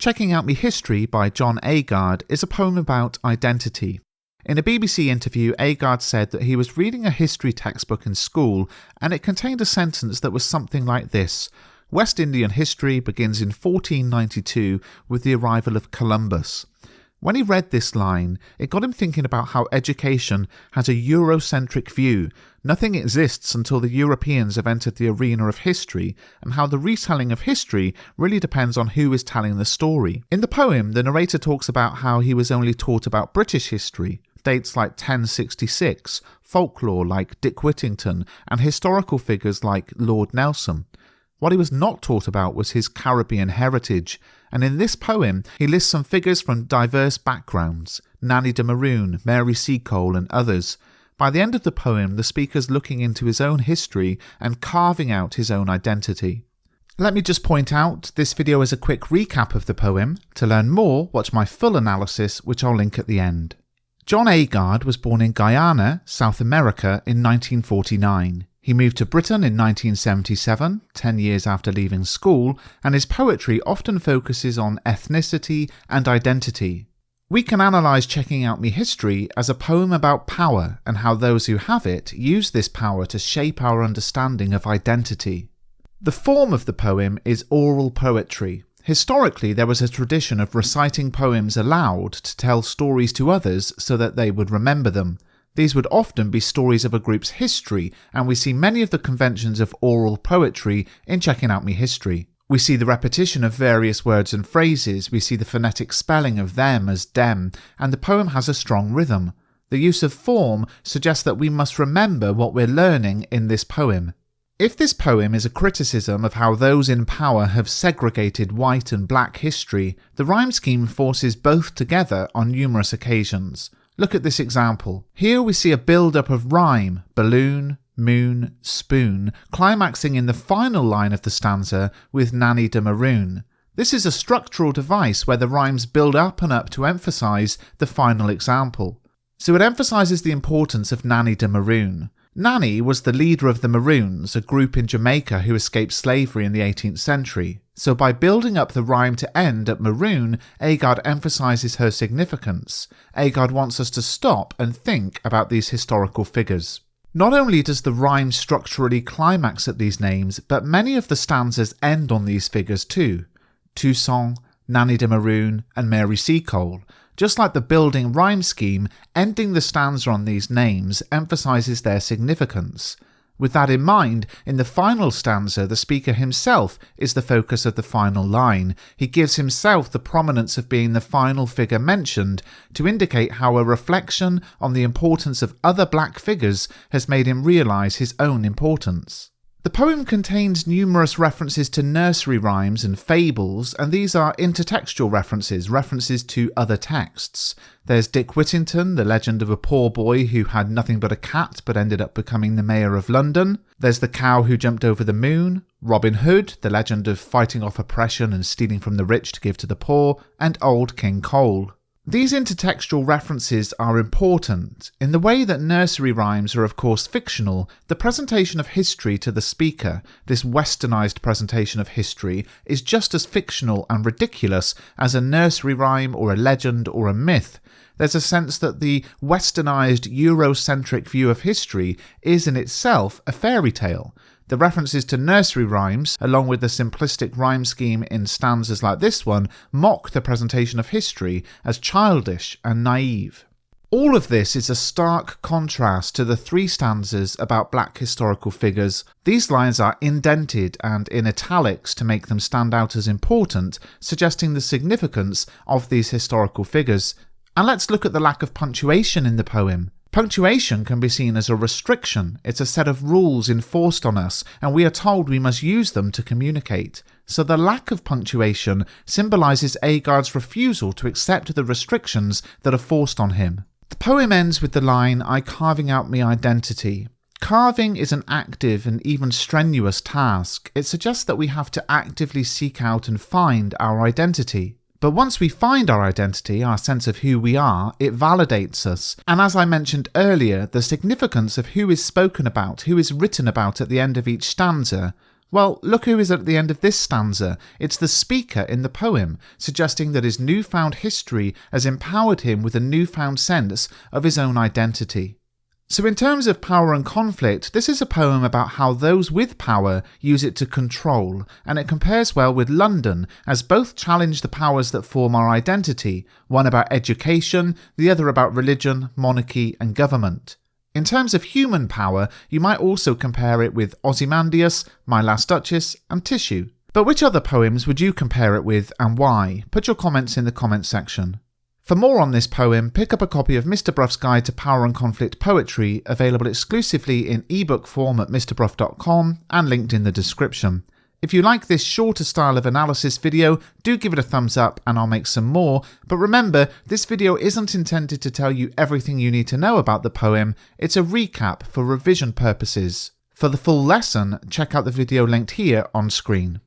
Checking Out Me History by John Agard is a poem about identity. In a BBC interview, Agard said that he was reading a history textbook in school and it contained a sentence that was something like this: West Indian history begins in 1492 with the arrival of Columbus. When he read this line, it got him thinking about how education has a Eurocentric view. Nothing exists until the Europeans have entered the arena of history, and how the retelling of history really depends on who is telling the story. In the poem, the narrator talks about how he was only taught about British history, dates like 1066, folklore like Dick Whittington, and historical figures like Lord Nelson. What he was not taught about was his Caribbean heritage, and in this poem he lists some figures from diverse backgrounds: Nanny de Maroon, Mary Seacole and others. By the end of the poem, the speaker's looking into his own history and carving out his own identity. Let me just point out, this video is a quick recap of the poem. To learn more, watch my full analysis, which I'll link at the end. John Agard was born in Guyana, South America in 1949. He moved to Britain in 1977, 10 years after leaving school, and his poetry often focuses on ethnicity and identity. We can analyse Checking Out Me History as a poem about power and how those who have it use this power to shape our understanding of identity. The form of the poem is oral poetry. Historically, there was a tradition of reciting poems aloud to tell stories to others so that they would remember them. These would often be stories of a group's history, and we see many of the conventions of oral poetry in Checking Out Me History. We see the repetition of various words and phrases, we see the phonetic spelling of them as dem, and the poem has a strong rhythm. The use of form suggests that we must remember what we're learning in this poem. If this poem is a criticism of how those in power have segregated white and black history, the rhyme scheme forces both together on numerous occasions. Look at this example. Here we see a build-up of rhyme, balloon, moon, spoon, climaxing in the final line of the stanza with Nanny de Maroon. This is a structural device where the rhymes build up and up to emphasise the final example. So it emphasises the importance of Nanny de Maroon. Nanny was the leader of the Maroons, a group in Jamaica who escaped slavery in the 18th century. So by building up the rhyme to end at Maroon, Agard emphasises her significance. Agard wants us to stop and think about these historical figures. Not only does the rhyme structurally climax at these names, but many of the stanzas end on these figures too. Toussaint, Nanny de Maroon and Mary Seacole. Just like the building rhyme scheme, ending the stanza on these names emphasises their significance. With that in mind, in the final stanza, the speaker himself is the focus of the final line. He gives himself the prominence of being the final figure mentioned to indicate how a reflection on the importance of other black figures has made him realise his own importance. The poem contains numerous references to nursery rhymes and fables, and these are intertextual references, references to other texts. There's Dick Whittington, the legend of a poor boy who had nothing but a cat but ended up becoming the mayor of London. There's the cow who jumped over the moon, Robin Hood, the legend of fighting off oppression and stealing from the rich to give to the poor, and Old King Cole. These intertextual references are important. In the way that nursery rhymes are of course fictional, the presentation of history to the speaker, this westernised presentation of history, is just as fictional and ridiculous as a nursery rhyme or a legend or a myth. There's a sense that the westernised Eurocentric view of history is in itself a fairy tale. The references to nursery rhymes, along with the simplistic rhyme scheme in stanzas like this one, mock the presentation of history as childish and naive. All of this is a stark contrast to the three stanzas about black historical figures. These lines are indented and in italics to make them stand out as important, suggesting the significance of these historical figures. And let's look at the lack of punctuation in the poem. Punctuation can be seen as a restriction. It's a set of rules enforced on us, and we are told we must use them to communicate. So the lack of punctuation symbolises Agard's refusal to accept the restrictions that are forced on him. The poem ends with the line, "I carving out me identity." Carving is an active and even strenuous task. It suggests that we have to actively seek out and find our identity. But once we find our identity, our sense of who we are, it validates us. And as I mentioned earlier, the significance of who is spoken about, who is written about at the end of each stanza, Well, look who is at the end of this stanza. It's the speaker in the poem, suggesting that his newfound history has empowered him with a newfound sense of his own identity. So in terms of power and conflict, this is a poem about how those with power use it to control, and it compares well with London, as both challenge the powers that form our identity, one about education, the other about religion, monarchy and government. In terms of human power, you might also compare it with Ozymandias, My Last Duchess and Tissue. But which other poems would you compare it with and why? Put your comments in the comments section. For more on this poem, pick up a copy of Mr. Bruff's Guide to Power and Conflict Poetry, available exclusively in ebook form at mrbruff.com and linked in the description. If you like this shorter style of analysis video, do give it a thumbs up and I'll make some more, but remember, this video isn't intended to tell you everything you need to know about the poem, it's a recap for revision purposes. For the full lesson, check out the video linked here on screen.